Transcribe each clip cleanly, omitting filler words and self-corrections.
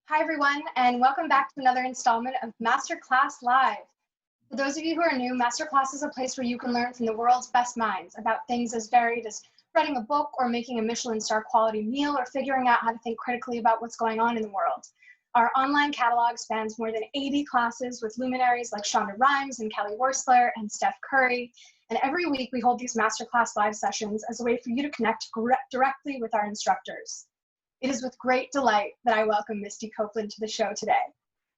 Hi, everyone, and welcome back to another installment of MasterClass Live. For those of you who are new, MasterClass is a place where you can learn from the world's best minds about things as varied as writing a book or making a Michelin star quality meal or figuring out how to think critically about what's going on in the world. Our online catalog spans more than 80 classes with luminaries like Shonda Rhimes and Kelly Worsler and Steph Curry. And every week we hold these MasterClass Live sessions as a way for you to connect directly with our instructors. It is with great delight that I welcome Misty Copeland to the show today.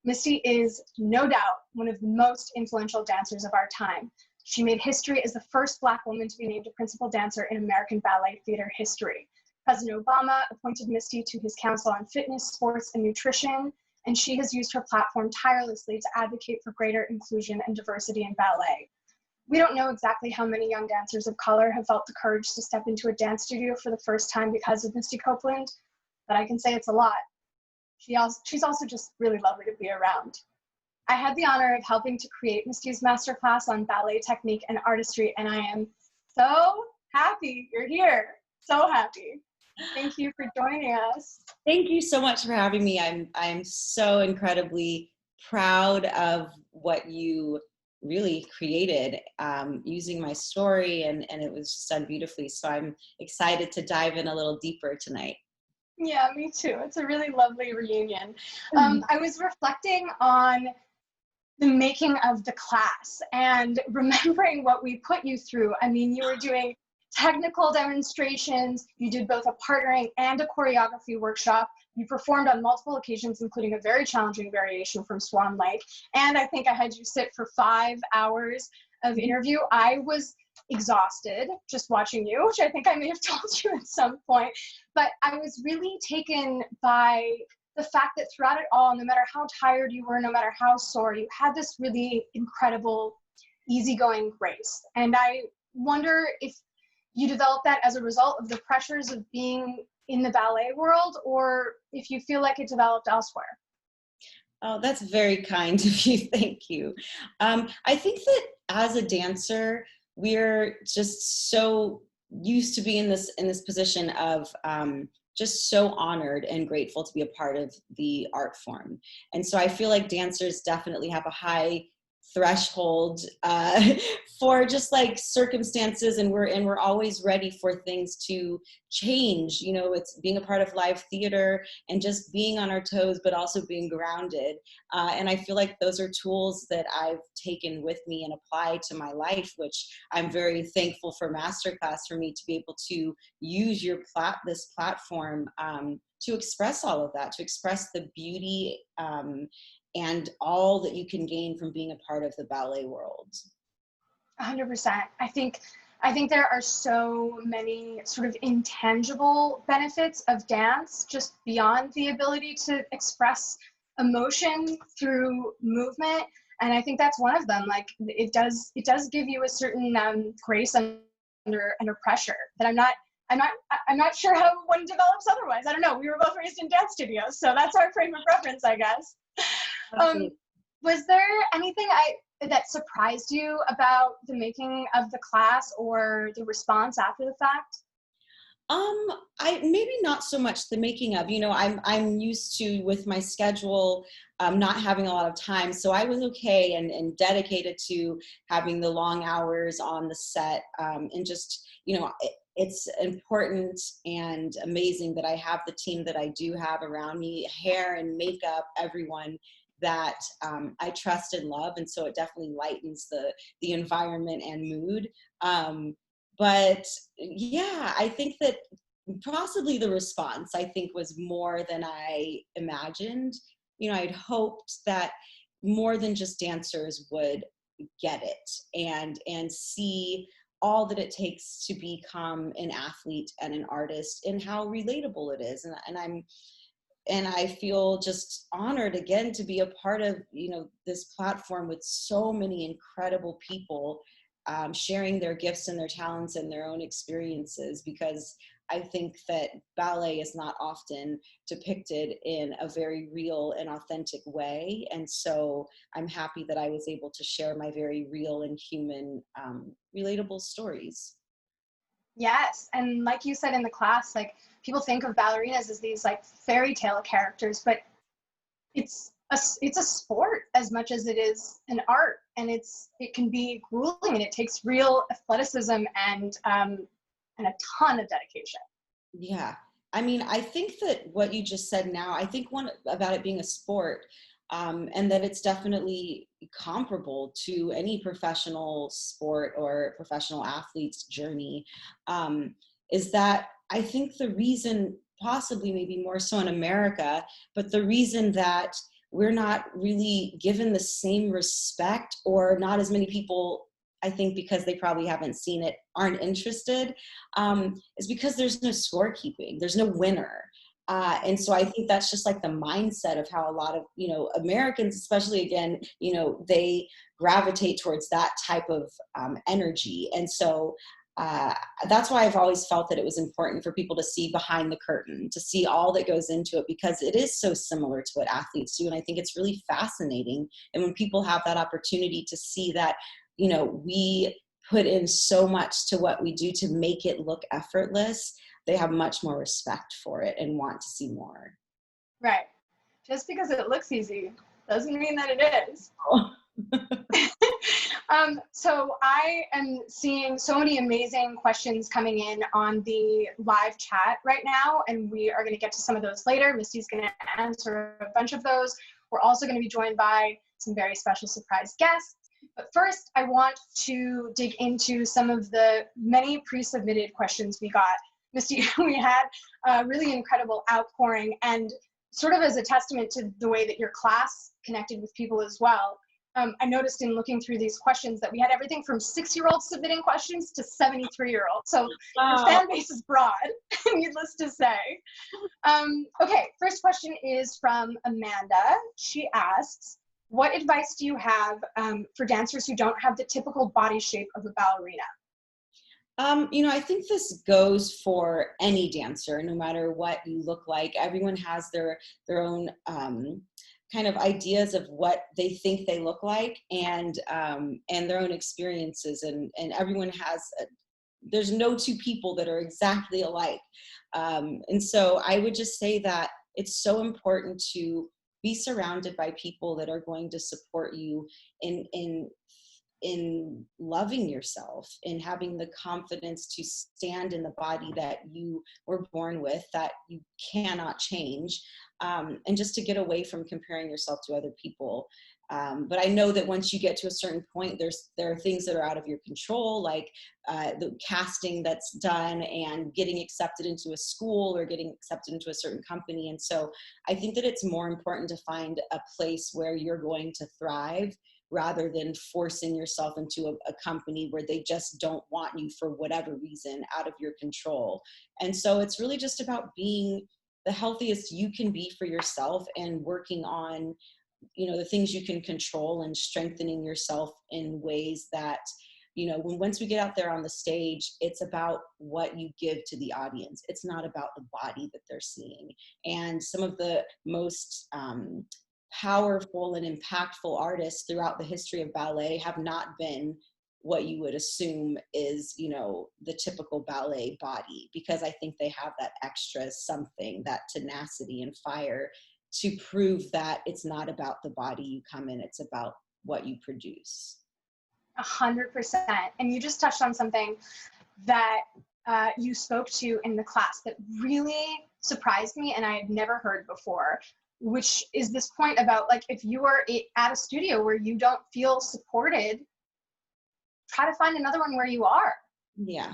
Misty is, no doubt, one of the most influential dancers of our time. She made history as the first Black woman to be named a principal dancer in American Ballet Theatre history. President Obama appointed Misty to his Council on Fitness, Sports, and Nutrition, and she has used her platform tirelessly to advocate for greater inclusion and diversity in ballet. We don't know exactly how many young dancers of color have felt the courage to step into a dance studio for the first time because of Misty Copeland, but I can say it's a lot. She's also just really lovely to be around. I had the honor of helping to create Misty's masterclass on ballet technique and artistry, and I am so happy you're here. So happy. Thank you for joining us. Thank you so much for having me. I'm so incredibly proud of what you really created using my story, and it was just done beautifully. So I'm excited to dive in a little deeper tonight. Yeah, me too. It's a really lovely reunion. I was reflecting on the making of the class and remembering what we put you through. I mean, you were doing technical demonstrations, you did both a partnering and a choreography workshop. You performed on multiple occasions, including a very challenging variation from Swan Lake. And I think I had you sit for 5 hours of interview. I was exhausted just watching you, which I think I may have told you at some point, but I was really taken by the fact that throughout it all, no matter how tired you were, no matter how sore, you had this really incredible easygoing grace. And I wonder if you developed that as a result of the pressures of being in the ballet world, or if you feel like it developed elsewhere. Oh, that's very kind of you. Thank you. I think that as a dancer, we're just so used to be in this position of just so honored and grateful to be a part of the art form. And so I feel like dancers definitely have a high threshold for just like circumstances, and we're always ready for things to change. You know, it's being a part of live theater and just being on our toes, but also being grounded. And I feel like those are tools that I've taken with me and applied to my life, which I'm very thankful for MasterClass, for me to be able to use this platform to express all of that, to express the beauty and all that you can gain from being a part of the ballet world. 100%. I think there are so many sort of intangible benefits of dance, just beyond the ability to express emotion through movement. And I think that's one of them. Like it does give you a certain grace under pressure that I'm not sure how one develops otherwise. I don't know. We were both raised in dance studios, so that's our frame of reference, I guess. Was there anything that surprised you about the making of the class or the response after the fact? I maybe not so much the making of. You know, I'm used to, with my schedule, not having a lot of time, so I was okay and dedicated to having the long hours on the set, and just, you know, it's important and amazing that I have the team that I do have around me, hair and makeup, everyone that I trust and love, and so it definitely lightens the environment and mood. But yeah, I think that possibly the response, I think, was more than I imagined. You know, I'd hoped that more than just dancers would get it and see all that it takes to become an athlete and an artist, and how relatable it is. And I feel just honored again to be a part of, you know, this platform with so many incredible people sharing their gifts and their talents and their own experiences, because I think that ballet is not often depicted in a very real and authentic way. And so I'm happy that I was able to share my very real and human, relatable stories. Yes, and like you said in the class, like people think of ballerinas as these like fairy tale characters, but it's a sport as much as it is an art, and it can be grueling, and it takes real athleticism and a ton of dedication. Yeah. I mean, I think that what you just said now, I think one about it being a sport, and that it's definitely comparable to any professional sport or professional athlete's journey, is that I think the reason, possibly maybe more so in America, but the reason that we're not really given the same respect, or not as many people, I think because they probably haven't seen it, aren't interested, is because there's no scorekeeping, there's no winner. And so I think that's just like the mindset of how a lot of, Americans, especially, again, they gravitate towards that type of energy. And so that's why I've always felt that it was important for people to see behind the curtain, to see all that goes into it, because it is so similar to what athletes do. And I think it's really fascinating. And when people have that opportunity to see that, we put in so much to what we do to make it look effortless, they have much more respect for it and want to see more. Right. Just because it looks easy doesn't mean that it is. So I am seeing so many amazing questions coming in on the live chat right now, and we are going to get to some of those later. Misty's going to answer a bunch of those. We're also going to be joined by some very special surprise guests. But first, I want to dig into some of the many pre-submitted questions we got. Misty, we had a really incredible outpouring, and sort of as a testament to the way that your class connected with people as well. I noticed in looking through these questions that we had everything from 6-year-olds submitting questions to 73-year-olds. So your fan base is broad, needless to say. Okay, first question is from Amanda. She asks, what advice do you have for dancers who don't have the typical body shape of a ballerina? I think this goes for any dancer, no matter what you look like. Everyone has their own kind of ideas of what they think they look like, and their own experiences, and everyone has there's no two people that are exactly alike, and so I would just say that it's so important to be surrounded by people that are going to support you in loving yourself, in having the confidence to stand in the body that you were born with, that you cannot change, and just to get away from comparing yourself to other people. But I know that once you get to a certain point, there are things that are out of your control, like the casting that's done and getting accepted into a school or getting accepted into a certain company. And so I think that it's more important to find a place where you're going to thrive, rather than forcing yourself into a company where they just don't want you for whatever reason, out of your control. And so it's really just about being the healthiest you can be for yourself, and working on, the things you can control, and strengthening yourself in ways that, once we get out there on the stage, it's about what you give to the audience. It's not about the body that they're seeing. And some of the most powerful and impactful artists throughout the history of ballet have not been what you would assume is, the typical ballet body, because I think they have that extra something, that tenacity and fire, to prove that it's not about the body you come in, it's about what you produce. 100%. And you just touched on something that you spoke to in the class that really surprised me and I had never heard before, which is this point about, like, if you are at a studio where you don't feel supported, try to find another one where you are. Yeah,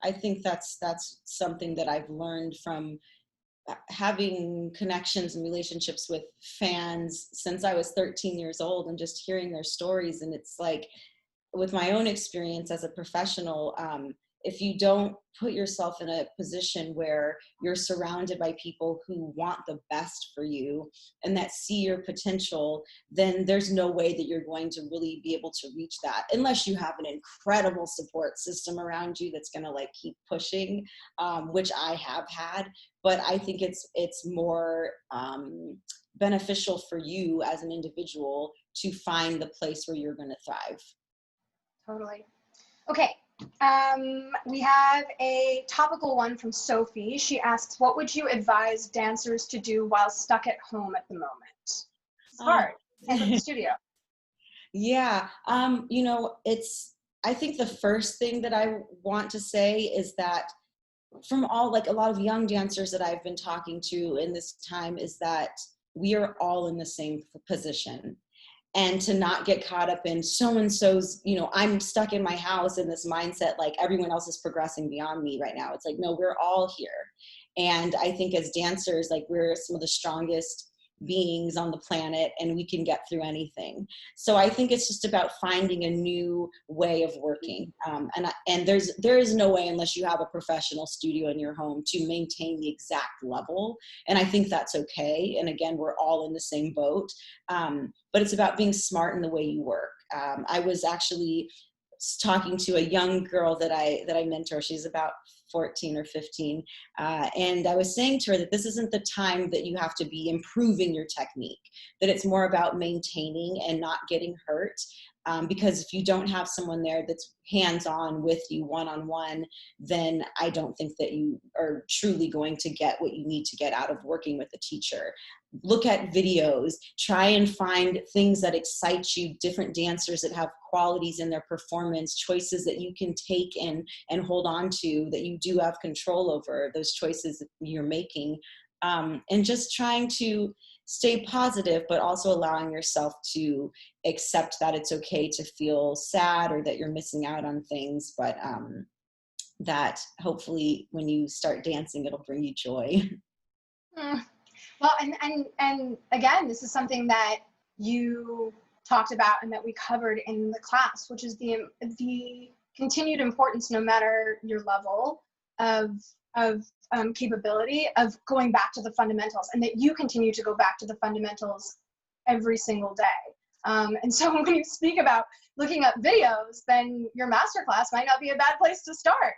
I think that's something that I've learned from having connections and relationships with fans since I was 13 years old, and just hearing their stories. And it's like, with my own experience as a professional, if you don't put yourself in a position where you're surrounded by people who want the best for you and that see your potential, then there's no way that you're going to really be able to reach that, unless you have an incredible support system around you that's going to keep pushing, which I have had. But I think it's more beneficial for you as an individual to find the place where you're going to thrive. Totally. Okay. We have a topical one from Sophie. She asks, what would you advise dancers to do while stuck at home at the moment? It's hard. Can't go to the studio. Yeah. I think the first thing that I want to say is that from a lot of young dancers that I've been talking to in this time is that we are all in the same position. And to not get caught up in so-and-so's, I'm stuck in my house in this mindset, like everyone else is progressing beyond me right now. It's like, no, we're all here. And I think as dancers, like we're some of the strongest beings on the planet and we can get through anything. So I think it's just about finding a new way of working. And there is no way unless you have a professional studio in your home to maintain the exact level. And I think that's okay. And again, we're all in the same boat. But it's about being smart in the way you work. I was actually talking to a young girl that I mentor. She's about 14 or 15. And I was saying to her that this isn't the time that you have to be improving your technique, that it's more about maintaining and not getting hurt. Because if you don't have someone there that's hands-on with you one-on-one, then I don't think that you are truly going to get what you need to get out of working with a teacher. Look at videos, try and find things that excite you, different dancers that have qualities in their performance, choices that you can take and hold on to, that you do have control over, those choices that you're making. And just trying to stay positive, but also allowing yourself to accept that it's okay to feel sad or that you're missing out on things, but that hopefully when you start dancing, it'll bring you joy. Well, and again, this is something that you talked about and that we covered in the class, which is the continued importance, no matter your level of capability, of going back to the fundamentals, and that you continue to go back to the fundamentals every single day. And so when you speak about looking up videos, then your masterclass might not be a bad place to start.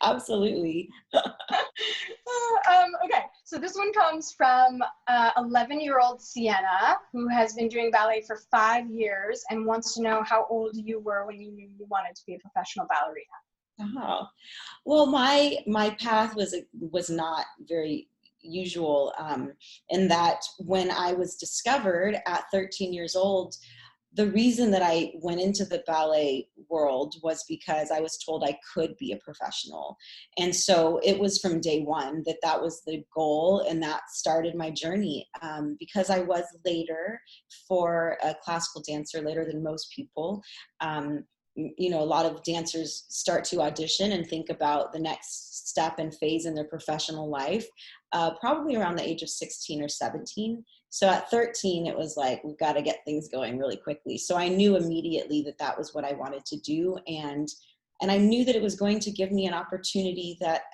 Absolutely. Okay, so this one comes from 11-year-old Sienna, who has been doing ballet for 5 years and wants to know how old you were when you knew you wanted to be a professional ballerina. Oh, well, my path was not very usual, in that when I was discovered at 13 years old, the reason that I went into the ballet world was because I was told I could be a professional. And so it was from day one that was the goal, and that started my journey. Because I was later for a classical dancer, later than most people. A lot of dancers start to audition and think about the next step and phase in their professional life, probably around the age of 16 or 17. So at 13, it was like, we've got to get things going really quickly. So I knew immediately that was what I wanted to do. And I knew that it was going to give me an opportunity that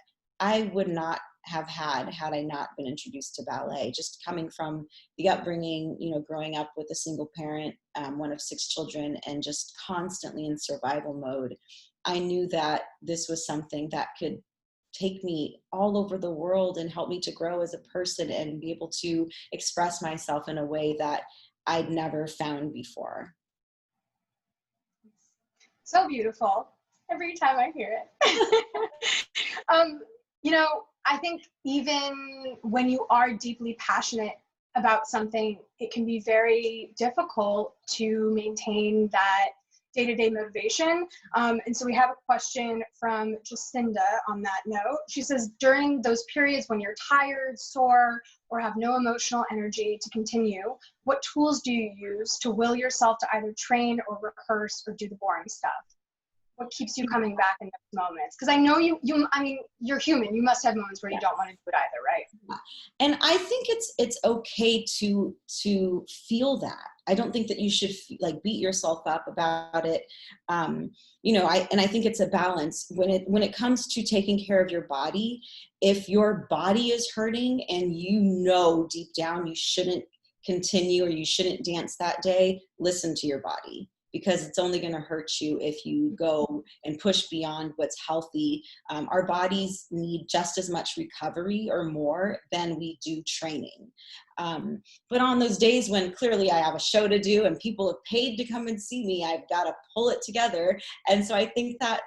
I would not have had I not been introduced to ballet. Just coming from the upbringing, growing up with a single parent, one of 6 children, and just constantly in survival mode, I knew that this was something that could take me all over the world and help me to grow as a person and be able to express myself in a way that I'd never found before. So beautiful every time I hear it. I think even when you are deeply passionate about something, it can be very difficult to maintain that day-to-day motivation. And so we have a question from Jacinda on that note. She says, during those periods when you're tired, sore, or have no emotional energy to continue, what tools do you use to will yourself to either train or rehearse or do the boring stuff? What keeps you coming back in those moments? Because I know you're human. You must have moments where you don't want to do it either, right? And I think it's okay to feel that. I don't think that you should beat yourself up about it. I think it's a balance when it comes to taking care of your body. If your body is hurting and deep down you shouldn't continue or you shouldn't dance that day, listen to your body. because it's only going to hurt you if you go and push beyond what's healthy. Our bodies need just as much recovery or more than we do training. But on those days when clearly I have a show to do and people have paid to come and see me, I've got to pull it together. And so I think that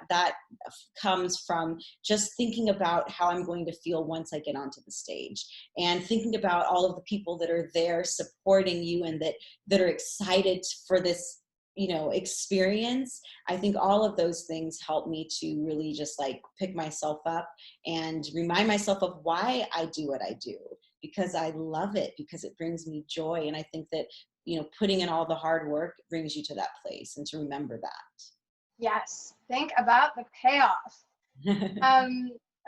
comes from just thinking about how I'm going to feel once I get onto the stage, and thinking about all of the people that are there supporting you and that are excited for this, experience. I think all of those things help me to really just like pick myself up and remind myself of why I do what I do, because I love it, because it brings me joy. And I think that, putting in all the hard work brings you to that place, and to remember that. Yes, think about the payoff.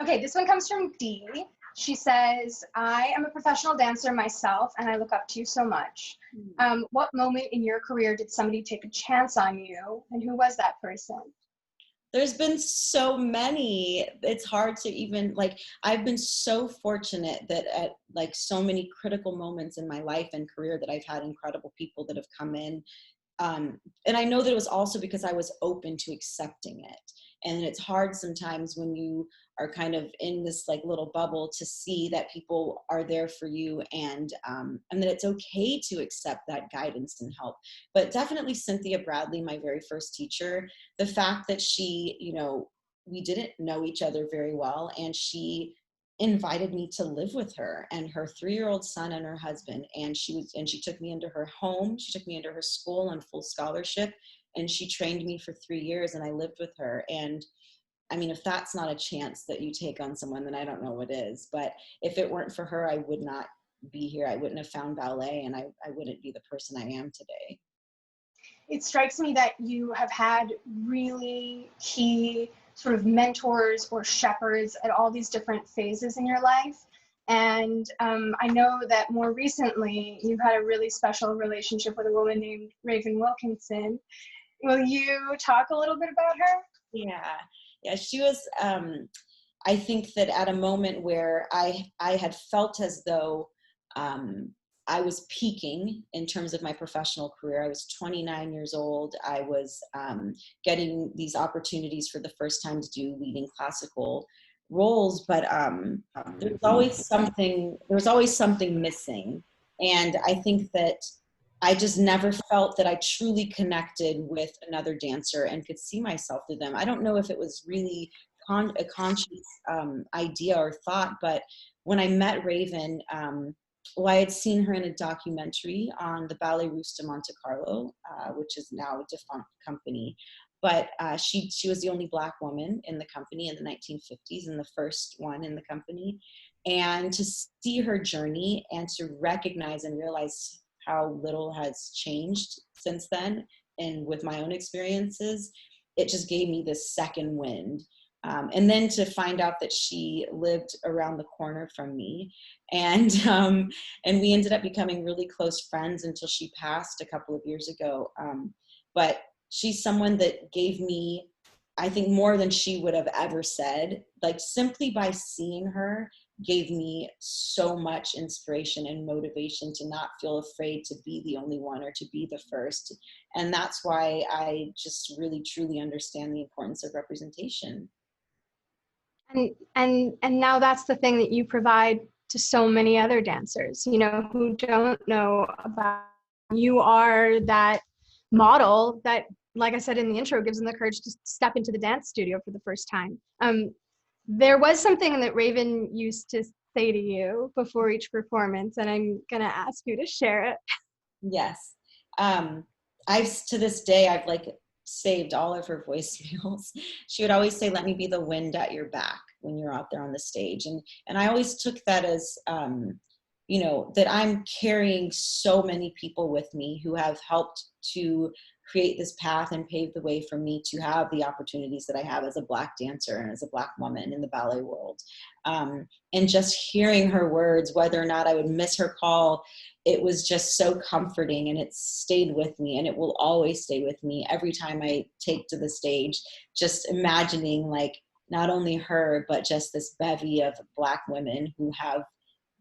Okay, this one comes from Dee. She says, I am a professional dancer myself, and I look up to you so much. What moment in your career did somebody take a chance on you, and who was that person? There's been so many. It's hard to even, I've been so fortunate that at so many critical moments in my life and career that I've had incredible people that have come in. And I know that it was also because I was open to accepting it. And it's hard sometimes when you are kind of in this little bubble to see that people are there for you, and that it's okay to accept that guidance and help. But definitely Cynthia Bradley, my very first teacher, the fact that she, we didn't know each other very well, and she invited me to live with her and her 3-year-old son and her husband. And she took me into her home. She took me into her school on full scholarship, and she trained me for 3 years, and I lived with her. And I mean, if that's not a chance that you take on someone, then I don't know what is. But if it weren't for her, I would not be here. I wouldn't have found ballet, and I wouldn't be the person I am today. It strikes me that you have had really key sort of mentors or shepherds at all these different phases in your life. And I know that more recently, you've had a really special relationship with a woman named Raven Wilkinson. Will you talk a little bit about her? Yeah, she was, I think that at a moment where I had felt as though I was peaking in terms of my professional career. I was 29 years old. I was getting these opportunities for the first time to do leading classical roles, but there was always something missing. And I think that I just never felt that I truly connected with another dancer and could see myself through them. I don't know if it was really a conscious idea or thought, but when I met Raven, I had seen her in a documentary on the Ballet Russe de Monte Carlo, which is now a defunct company. But she was the only Black woman in the company in the 1950s, and the first one in the company. And to see her journey and to recognize and realize how little has changed since then, and with my own experiences, it just gave me this second wind. And then to find out that she lived around the corner from me, and we ended up becoming really close friends until she passed a couple of years ago. But she's someone that gave me, I think, more than she would have ever said. Simply by seeing her gave me so much inspiration and motivation to not feel afraid to be the only one or to be the first. And that's why I just really, truly understand the importance of representation. And now that's the thing that you provide to so many other dancers, who don't know about. You are that model that, like I said in the intro, gives them the courage to step into the dance studio for the first time. There was something that Raven used to say to you before each performance, and I'm gonna ask you to share it. Yes. To this day, I've saved all of her voicemails. She would always say, "Let me be the wind at your back when you're out there on the stage." And I always took that as, that I'm carrying so many people with me who have helped to create this path and pave the way for me to have the opportunities that I have as a Black dancer and as a Black woman in the ballet world. And just hearing her words, whether or not I would miss her call, it was just so comforting, and it stayed with me, and it will always stay with me every time I take to the stage, just imagining not only her, but just this bevy of Black women who have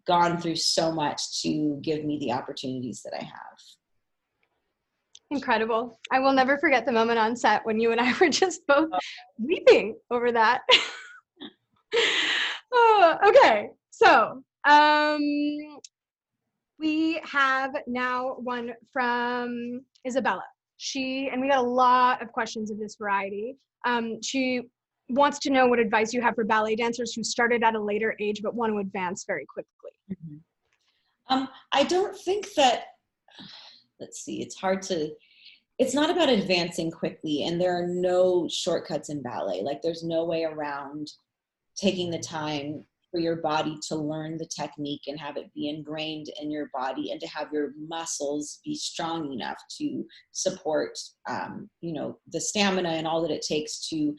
gone through so much to give me the opportunities that I have. Incredible. I will never forget the moment on set when you and I were just both weeping over that. Oh, okay, so we have now one from Isabella. And we got a lot of questions of this variety. She wants to know what advice you have for ballet dancers who started at a later age but want to advance very quickly. I don't think that, let's see, it's not about advancing quickly, and there are no shortcuts in ballet. Like, there's no way around taking the time for your body to learn the technique and have it be ingrained in your body, and to have your muscles be strong enough to support, the stamina and all that it takes to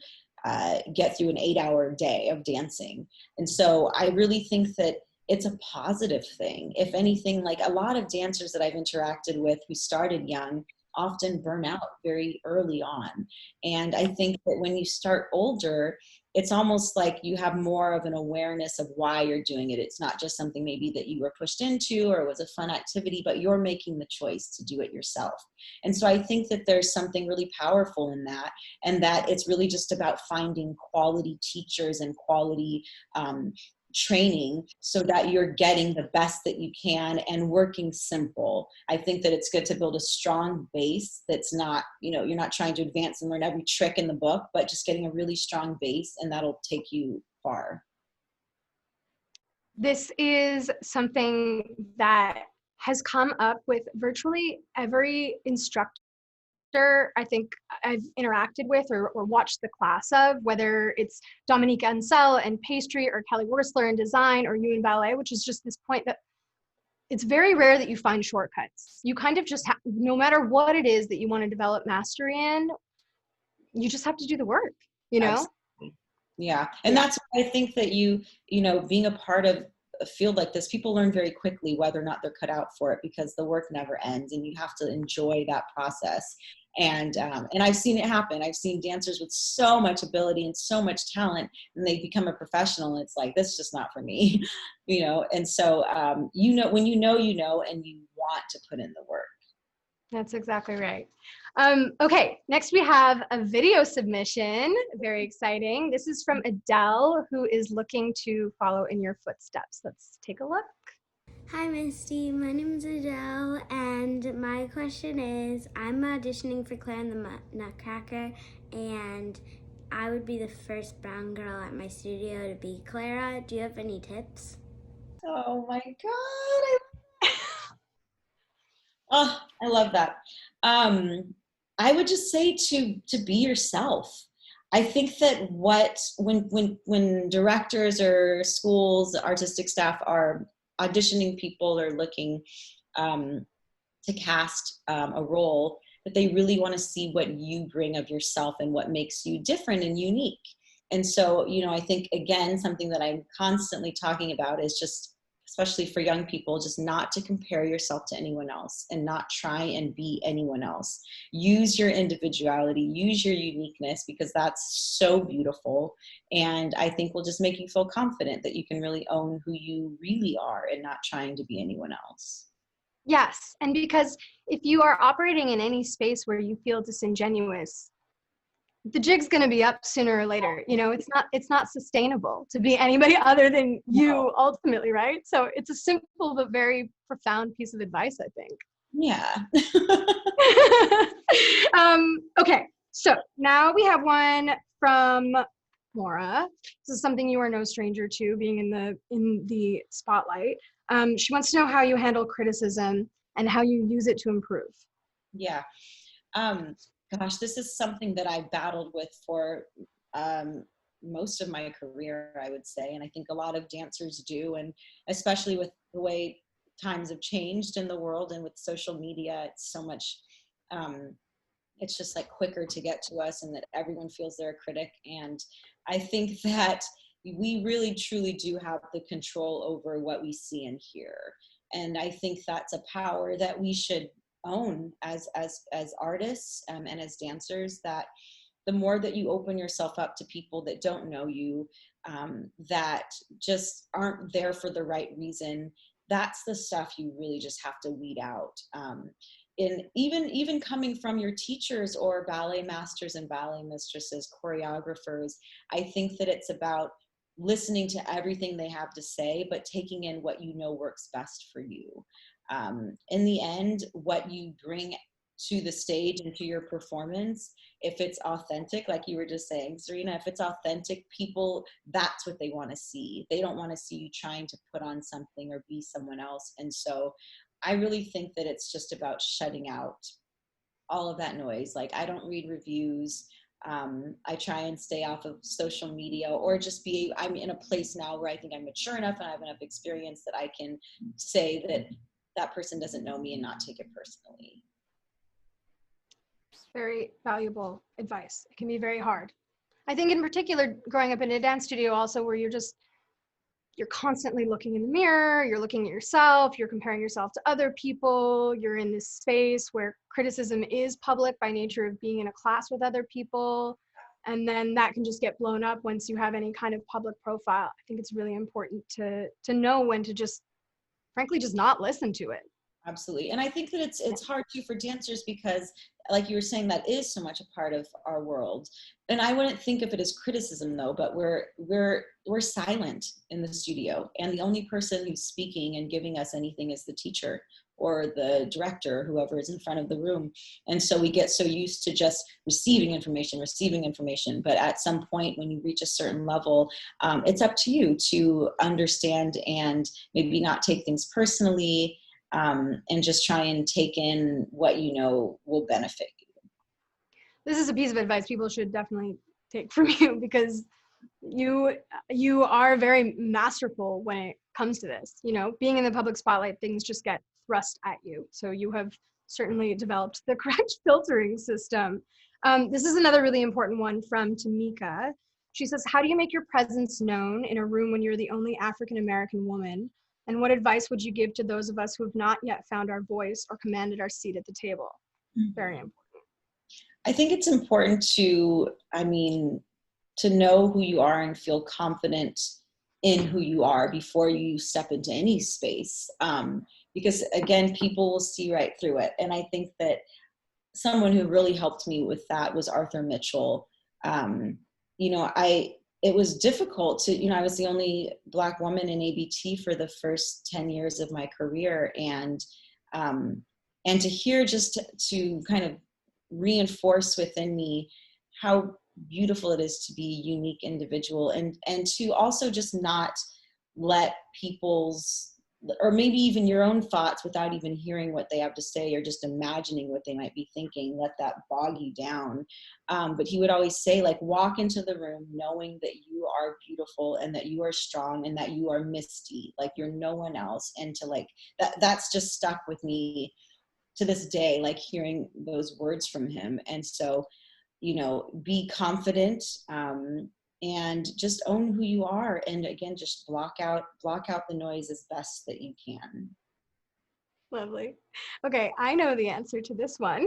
get through an 8-hour day of dancing. And so I really think that it's a positive thing. If anything, like, a lot of dancers that I've interacted with who started young often burn out very early on. And I think that when you start older, it's almost like you have more of an awareness of why you're doing it. It's not just something maybe that you were pushed into or it was a fun activity, but you're making the choice to do it yourself. And so I think that there's something really powerful in that, and that it's really just about finding quality teachers and quality training so that you're getting the best that you can and working simple. I think that it's good to build a strong base that's not, you're not trying to advance and learn every trick in the book, but just getting a really strong base, and that'll take you far. This is something that has come up with virtually every instructor I think I've interacted with or watched the class of, whether it's Dominique Ansel and pastry, or Kelly Worsler in design, or you in ballet, which is just this point that it's very rare that you find shortcuts. You kind of just have, no matter what it is that you want to develop mastery in, you just have to do the work, Absolutely. Yeah. And that's why I think that being a part of a field like this, people learn very quickly whether or not they're cut out for it, because the work never ends and you have to enjoy that process. And I've seen it happen. I've seen dancers with so much ability and so much talent, and they become a professional, and it's like, this is just not for me, And so, when and you want to put in the work. That's exactly right. Okay, next we have a video submission. Very exciting. This is from Adele, who is looking to follow in your footsteps. Let's take a look. Hi Misty, my name is Adele, and my question is, I'm auditioning for Claire and the Nutcracker, and I would be the first brown girl at my studio to be Clara. Do you have any tips? Oh my God. Oh, I love that. I would just say to be yourself. I think that when directors or schools, artistic staff are auditioning people or looking to cast a role, that they really want to see what you bring of yourself and what makes you different and unique. And so, I think, again, something that I'm constantly talking about is just, especially for young people, just not to compare yourself to anyone else and not try and be anyone else. Use your individuality, use your uniqueness, because that's so beautiful. And I think will just make you feel confident that you can really own who you really are and not trying to be anyone else. Yes, and because if you are operating in any space where you feel disingenuous, the jig's going to be up sooner or later. It's not sustainable to be anybody other than you ultimately, right? So it's a simple but very profound piece of advice, I think. Yeah. Okay, so now we have one from Maura. This is something you are no stranger to, being in the spotlight. She wants to know how you handle criticism and how you use it to improve. Yeah. Gosh, this is something that I've battled with for most of my career, I would say. And I think a lot of dancers do. And especially with the way times have changed in the world and with social media, it's so much, it's just like quicker to get to us, and that everyone feels they're a critic. And I think that we really truly do have the control over what we see and hear. And I think that's a power that we should own as artists and as dancers, that the more that you open yourself up to people that don't know you, that just aren't there for the right reason, that's the stuff you really just have to weed out. even coming from your teachers or ballet masters and ballet mistresses, choreographers, I think that it's about listening to everything they have to say, but taking in what you know works best for you. In the end, what you bring to the stage and to your performance, if it's authentic, like you were just saying, Serena, if it's authentic, people, that's what they want to see. They don't want to see you trying to put on something or be someone else. And so I really think that it's just about shutting out all of that noise. Like, I don't read reviews. I try and stay off of social media, or just I'm in a place now where I think I'm mature enough and I have enough experience that I can say that that person doesn't know me and not take it personally. Very valuable advice. It can be very hard. I think in particular, growing up in a dance studio also, where you're constantly looking in the mirror, you're looking at yourself, you're comparing yourself to other people, you're in this space where criticism is public by nature of being in a class with other people. And then that can just get blown up once you have any kind of public profile. I think it's really important to know when to just, frankly, just not listen to it. Absolutely. And I think that it's hard too for dancers, because like you were saying, that is so much a part of our world. And I wouldn't think of it as criticism though, but we're silent in the studio, and the only person who's speaking and giving us anything is the teacher or the director, whoever is in front of the room. And so we get so used to just receiving information. But at some point when you reach a certain level, it's up to you to understand and maybe not take things personally, and just try and take in what you know will benefit you. This is a piece of advice people should definitely take from you, because you are very masterful when it comes to this. You know, being in the public spotlight, things just get thrust at you. So you have certainly developed the correct filtering system. This is another really important one from Tamika. She says, how do you make your presence known in a room when you're the only African-American woman? And what advice would you give to those of us who have not yet found our voice or commanded our seat at the table? Very important. I think it's important to know who you are and feel confident in who you are before you step into any space. Because again, people will see right through it. And I think that someone who really helped me with that was Arthur Mitchell. It was difficult to, I was the only Black woman in ABT for the first 10 years of my career. And to hear, just to kind of reinforce within me how beautiful it is to be a unique individual, and to also just not let people's, or maybe even your own thoughts, without even hearing what they have to say or just imagining what they might be thinking, let that bog you down. But he would always say, like, walk into the room knowing that you are beautiful and that you are strong and that you are Misty, like you're no one else. And to like, that's just stuck with me to this day, like hearing those words from him. And so, be confident, and just own who you are. And again, just block out the noise as best that you can. Lovely. Okay, I know the answer to this one.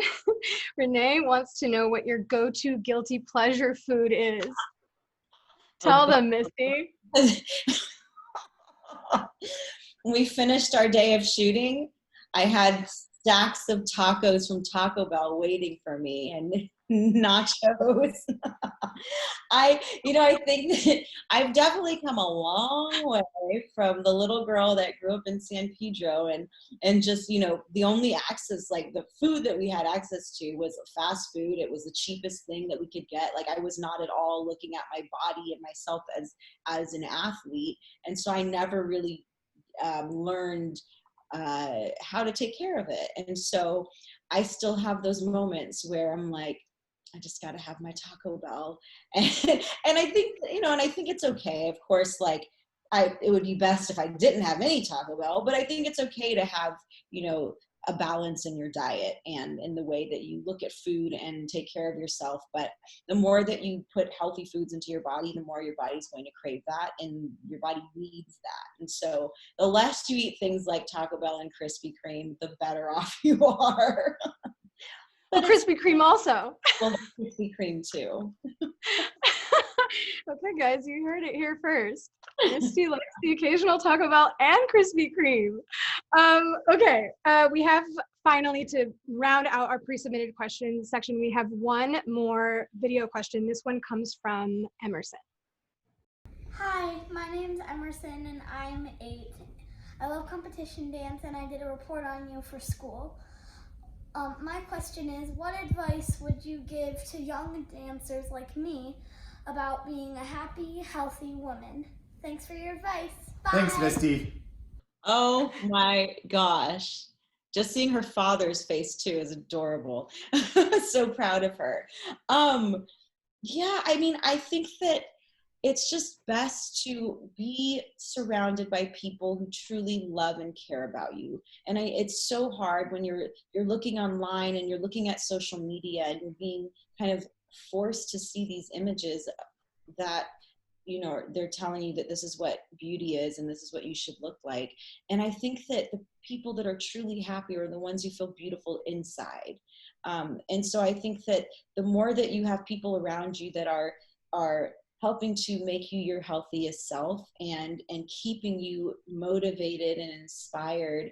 Renee wants to know what your go-to guilty pleasure food is. Tell them, Misty. When we finished our day of shooting, I had stacks of tacos from Taco Bell waiting for me, and nachos. I think that I've definitely come a long way from the little girl that grew up in San Pedro, and just, the only access, like the food that we had access to was fast food. It was the cheapest thing that we could get. Like, I was not at all looking at my body and myself as an athlete. And so I never really learned how to take care of it. And so I still have those moments where I'm like, I just got to have my Taco Bell. And I think, and I think it's okay. Of course, like it would be best if I didn't have any Taco Bell, but I think it's okay to have, a balance in your diet and in the way that you look at food and take care of yourself. But the more that you put healthy foods into your body, the more your body's going to crave that, and your body needs that. And so the less you eat things like Taco Bell and Krispy Kreme, the better off you are. Well, Krispy Kreme also. Well, Krispy Kreme too. Okay, guys, you heard it here first. Misty likes the occasional Taco Bell and Krispy Kreme. Okay, we have finally, to round out our pre-submitted questions section, we have one more video question. This one comes from Emerson. Hi, my name's Emerson and I'm 8. I love competition dance and I did a report on you for school. My question is, what advice would you give to young dancers like me about being a happy, healthy woman? Thanks for your advice. Bye. Thanks, Misty. Oh my gosh. Just seeing her father's face too is adorable. So proud of her. Yeah, I mean, I think that it's just best to be surrounded by people who truly love and care about you. And it's so hard when you're looking online and you're looking at social media and you're being kind of forced to see these images that, you know, they're telling you that this is what beauty is and this is what you should look like. And I think that the people that are truly happy are the ones who feel beautiful inside. And so I think that the more that you have people around you that are helping to make you your healthiest self and keeping you motivated and inspired,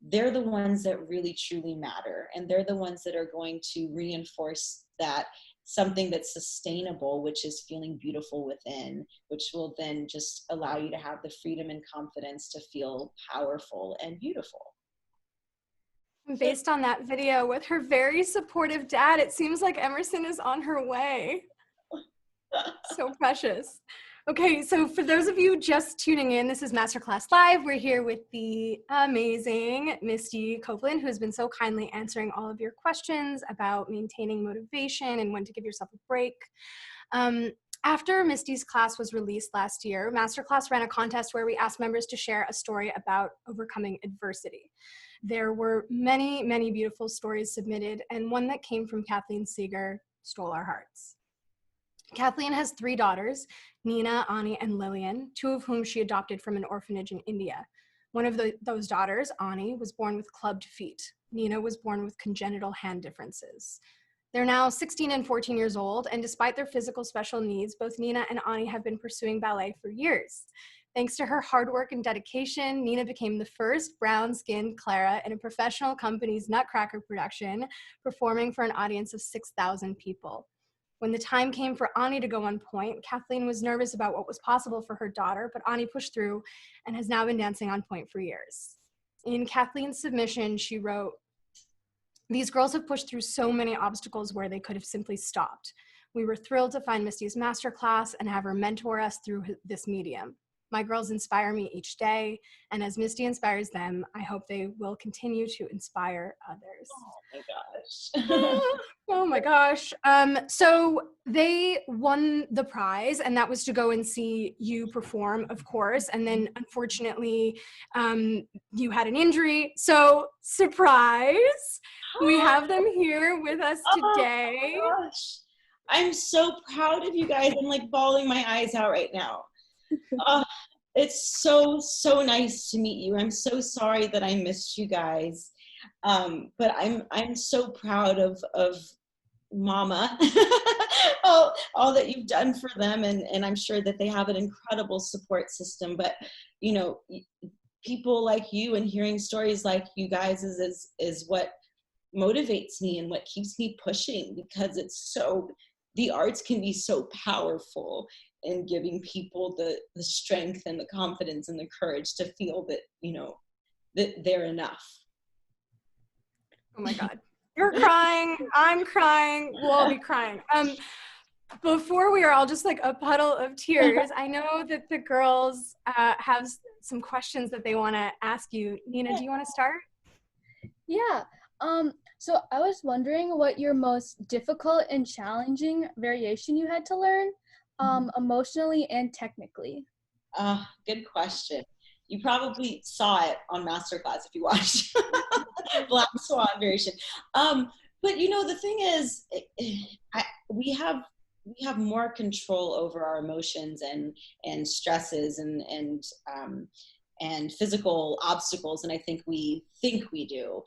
they're the ones that really truly matter. And they're the ones that are going to reinforce that something that's sustainable, which is feeling beautiful within, which will then just allow you to have the freedom and confidence to feel powerful and beautiful. Based on that video with her very supportive dad, it seems like Emerson is on her way. So precious. Okay, so for those of you just tuning in, this is MasterClass Live. We're here with the amazing Misty Copeland, who has been so kindly answering all of your questions about maintaining motivation and when to give yourself a break. After Misty's class was released last year, MasterClass ran a contest where we asked members to share a story about overcoming adversity. There were many, many beautiful stories submitted, and one that came from Kathleen Seeger stole our hearts. Kathleen has 3 daughters, Nina, Ani, and Lillian, 2 of whom she adopted from an orphanage in India. One of those daughters, Ani, was born with clubbed feet. Nina was born with congenital hand differences. They're now 16 and 14 years old, and despite their physical special needs, both Nina and Ani have been pursuing ballet for years. Thanks to her hard work and dedication, Nina became the first brown-skinned Clara in a professional company's Nutcracker production, performing for an audience of 6,000 people. When the time came for Ani to go on pointe, Kathleen was nervous about what was possible for her daughter, but Ani pushed through and has now been dancing on pointe for years. In Kathleen's submission, she wrote, "These girls have pushed through so many obstacles where they could have simply stopped. We were thrilled to find Misty's masterclass and have her mentor us through this medium. My girls inspire me each day, and as Misty inspires them, I hope they will continue to inspire others." Oh my gosh. Oh my gosh. So they won the prize, and that was to go and see you perform, of course. And then unfortunately, you had an injury. So surprise, we have them here with us today. Oh my gosh. I'm so proud of you guys. I'm like bawling my eyes out right now. It's so nice to meet you. I'm so sorry that I missed you guys. But I'm so proud of Mama, all that you've done for them, and I'm sure that they have an incredible support system. But you know, people like you and hearing stories like you guys is what motivates me and what keeps me pushing, because the arts can be so powerful in giving people the strength and the confidence and the courage to feel that, you know, that they're enough. Oh my God. You're crying, I'm crying, we'll all be crying. Before we are all just like a puddle of tears, I know that the girls have some questions that they want to ask you. Nina, do you want to start? Yeah. So I was wondering what your most difficult and challenging variation you had to learn, emotionally and technically. Good question. You probably saw it on MasterClass if you watched Black Swan variation. But you know, the thing is, we have more control over our emotions and stresses and physical obstacles, and I think we do.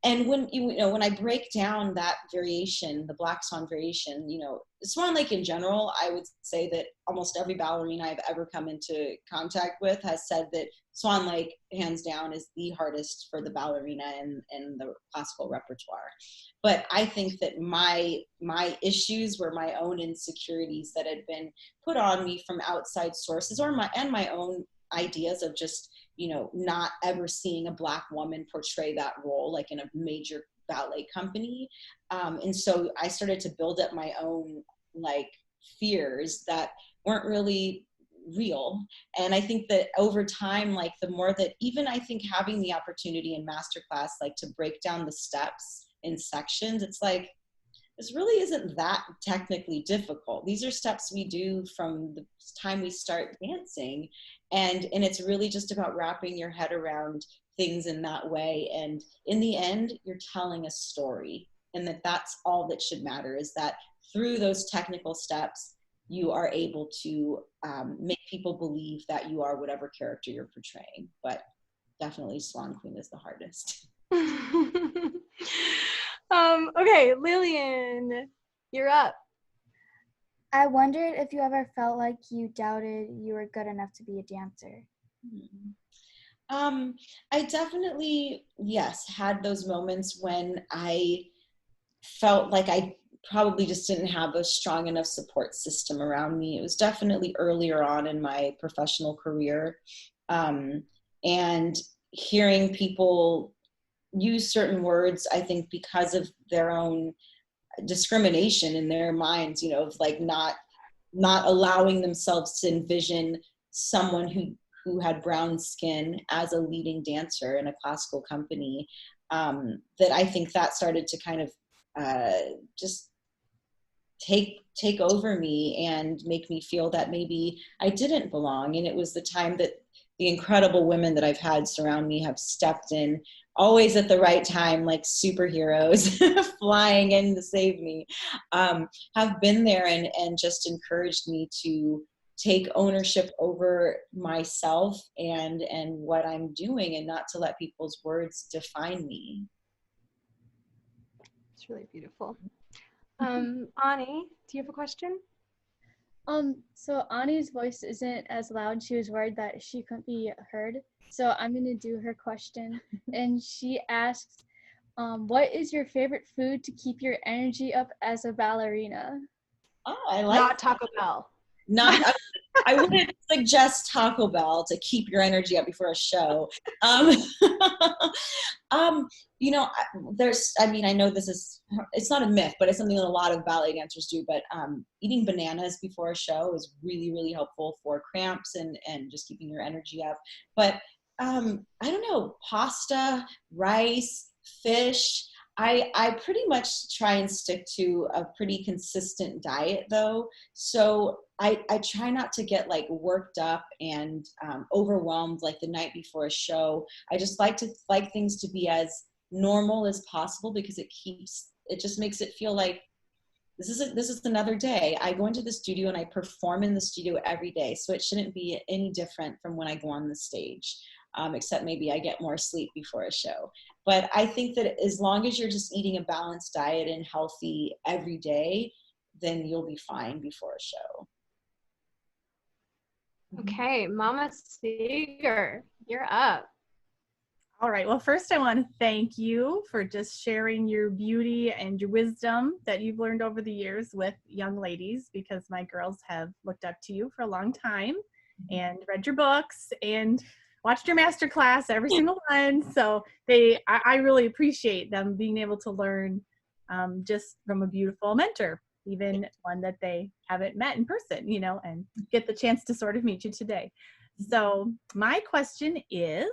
And when when I break down that variation, the Black Swan variation, Swan Lake in general, I would say that almost every ballerina I've ever come into contact with has said that Swan Lake, hands down, is the hardest for the ballerina in the classical repertoire. But I think that my issues were my own insecurities that had been put on me from outside sources, or my own ideas of just, not ever seeing a Black woman portray that role, like in a major ballet company. And so I started to build up my own fears that weren't really real. And I think that over time, the more that, even I think having the opportunity in MasterClass, to break down the steps in sections, it's this really isn't that technically difficult. These are steps we do from the time we start dancing. And it's really just about wrapping your head around things in that way. And in the end, you're telling a story. And that's all that should matter, is that through those technical steps, you are able to make people believe that you are whatever character you're portraying. But definitely Swan Queen is the hardest. Okay, Lillian, you're up. I wondered if you ever felt like you doubted you were good enough to be a dancer. I definitely, yes, had those moments when I felt like I probably just didn't have a strong enough support system around me. It was definitely earlier on in my professional career. And hearing people use certain words, I think because of their own discrimination in their minds, of not allowing themselves to envision someone who had brown skin as a leading dancer in a classical company, that I think that started to kind of just take over me and make me feel that maybe I didn't belong. And it was the time that the incredible women that I've had surround me have stepped in, always at the right time, like superheroes flying in to save me, have been there and just encouraged me to take ownership over myself and what I'm doing, and not to let people's words define me. It's really beautiful. Ani, do you have a question? So Ani's voice isn't as loud. She was worried that she couldn't be heard. So I'm going to do her question. And she asks, what is your favorite food to keep your energy up as a ballerina? Oh, I like Not Taco Bell. I wouldn't suggest Taco Bell to keep your energy up before a show. I know it's not a myth, but it's something that a lot of ballet dancers do, but eating bananas before a show is really, really helpful for cramps and just keeping your energy up. But I don't know, pasta, rice, fish. I pretty much try and stick to a pretty consistent diet though. So I try not to get worked up and overwhelmed the night before a show. I just like things to be as normal as possible, because it just makes it feel like this is another day. I go into the studio and I perform in the studio every day. So it shouldn't be any different from when I go on the stage. Except maybe I get more sleep before a show. But I think that as long as you're just eating a balanced diet and healthy every day, then you'll be fine before a show. Okay, Mama Seeger, you're up. All right, well, first I want to thank you for just sharing your beauty and your wisdom that you've learned over the years with young ladies, because my girls have looked up to you for a long time and read your books and watched your MasterClass, every single one. So I really appreciate them being able to learn just from a beautiful mentor, even one that they haven't met in person, and get the chance to sort of meet you today. So my question is,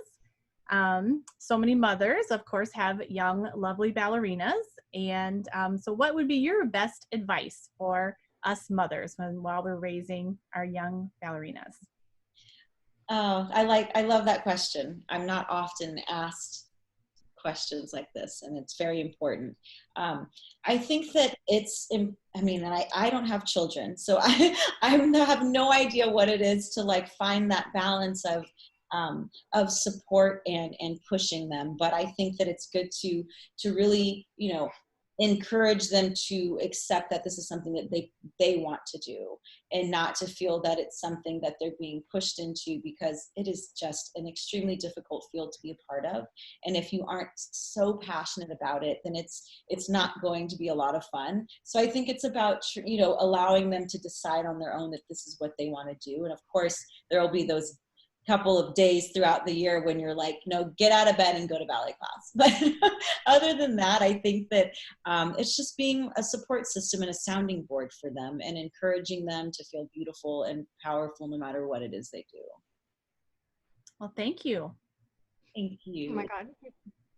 so many mothers, of course, have young, lovely ballerinas. And so what would be your best advice for us mothers while we're raising our young ballerinas? Oh, I love that question. I'm not often asked questions like this, and it's very important. I think that I don't have children, so I have no idea what it is to find that balance of of support and pushing them. But I think that it's good to really, you know, encourage them to accept that this is something that they want to do, and not to feel that it's something that they're being pushed into, because it is just an extremely difficult field to be a part of. And if you aren't so passionate about it, then it's not going to be a lot of fun. So I think it's about, you know, allowing them to decide on their own that this is what they want to do. And of course there will be those couple of days throughout the year when you're like, no, get out of bed and go to ballet class. But other than that, I think that it's just being a support system and a sounding board for them, and encouraging them to feel beautiful and powerful no matter what it is they do. Well, thank you. Thank you. Oh my God.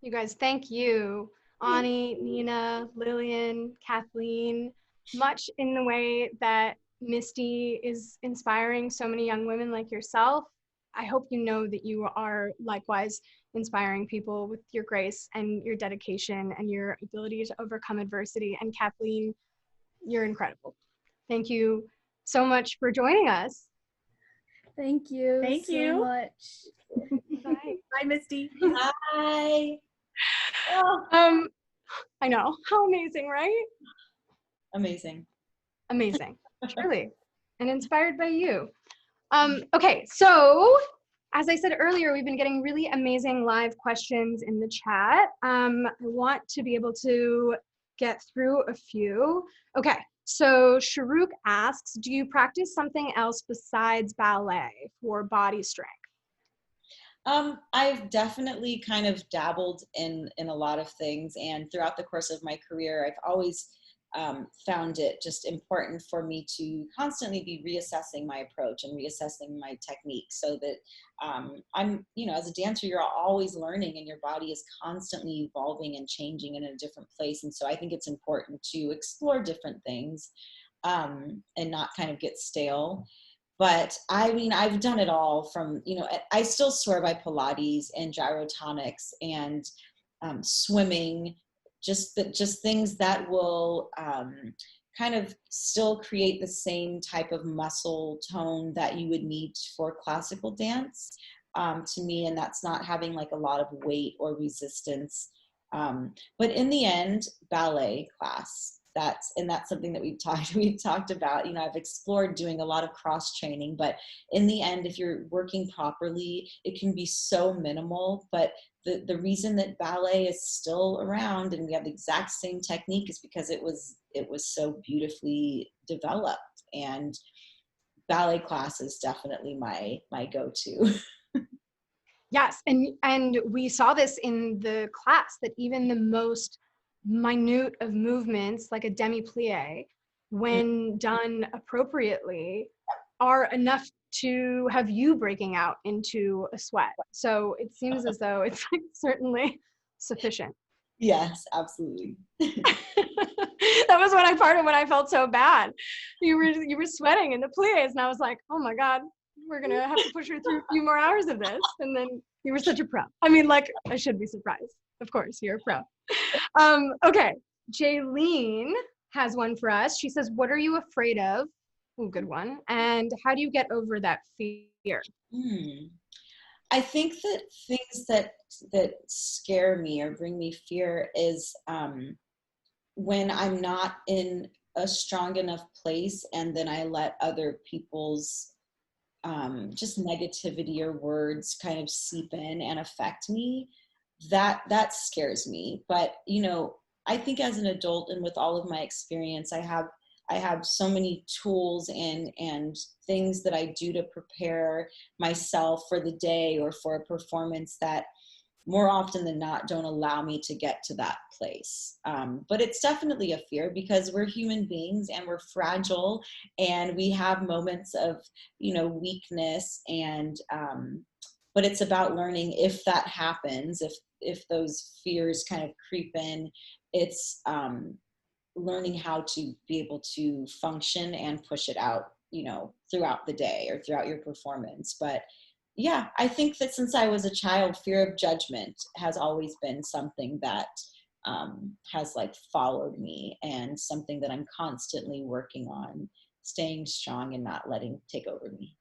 You guys, thank you. Ani, Nina, Lillian, Kathleen, much in the way that Misty is inspiring so many young women like yourself. I hope you know that you are likewise inspiring people with your grace and your dedication and your ability to overcome adversity. And Kathleen, you're incredible. Thank you so much for joining us. Thank you Thank so you. much. Bye. Bye, Misty. Bye. I know, how amazing, right? Amazing. Amazing, truly, and inspired by you. Okay, so as I said earlier, we've been getting really amazing live questions in the chat. I want to be able to get through a few. Okay, so Sharuk asks, do you practice something else besides ballet for body strength? I've definitely kind of dabbled in a lot of things, and throughout the course of my career, I've always found it just important for me to constantly be reassessing my approach and reassessing my technique, so that I'm, you know, as a dancer, you're always learning and your body is constantly evolving and changing in a different place. And so I think it's important to explore different things and not kind of get stale. But I mean, I've done it all from, you know, I still swear by Pilates and gyrotonics and swimming, just things that will kind of still create the same type of muscle tone that you would need for classical dance to me. And that's not having like a lot of weight or resistance. But in the end, ballet class. That's something that we've talked about. You know, I've explored doing a lot of cross training, but in the end, if you're working properly, it can be so minimal. But the reason that ballet is still around and we have the exact same technique is because it was so beautifully developed. And ballet class is definitely my go-to. Yes, and we saw this in the class, that even the most minute of movements, like a demi-plie, when done appropriately, are enough to have you breaking out into a sweat. So it seems as though it's like certainly sufficient. Yes, absolutely. That was when I felt so bad. You were sweating in the pliés, and I was like, oh my God, we're gonna have to push her through a few more hours of this. And then you were such a pro. I mean, like, I should be surprised. Of course, you're a pro. Okay, Jaylene has one for us. She says, what are you afraid of? Oh, good one. And how do you get over that fear? I think that things that scare me or bring me fear is when I'm not in a strong enough place, and then I let other people's just negativity or words kind of seep in and affect me. That scares me. But, you know, I think as an adult and with all of my experience, I have so many tools and things that I do to prepare myself for the day or for a performance that more often than not don't allow me to get to that place. But it's definitely a fear, because we're human beings and we're fragile, and we have moments of, you know, weakness, and but it's about learning, if that happens, if those fears kind of creep in, it's learning how to be able to function and push it out, you know, throughout the day or throughout your performance. But yeah, I think that since I was a child, fear of judgment has always been something that has like followed me, and something that I'm constantly working on staying strong and not letting take over me.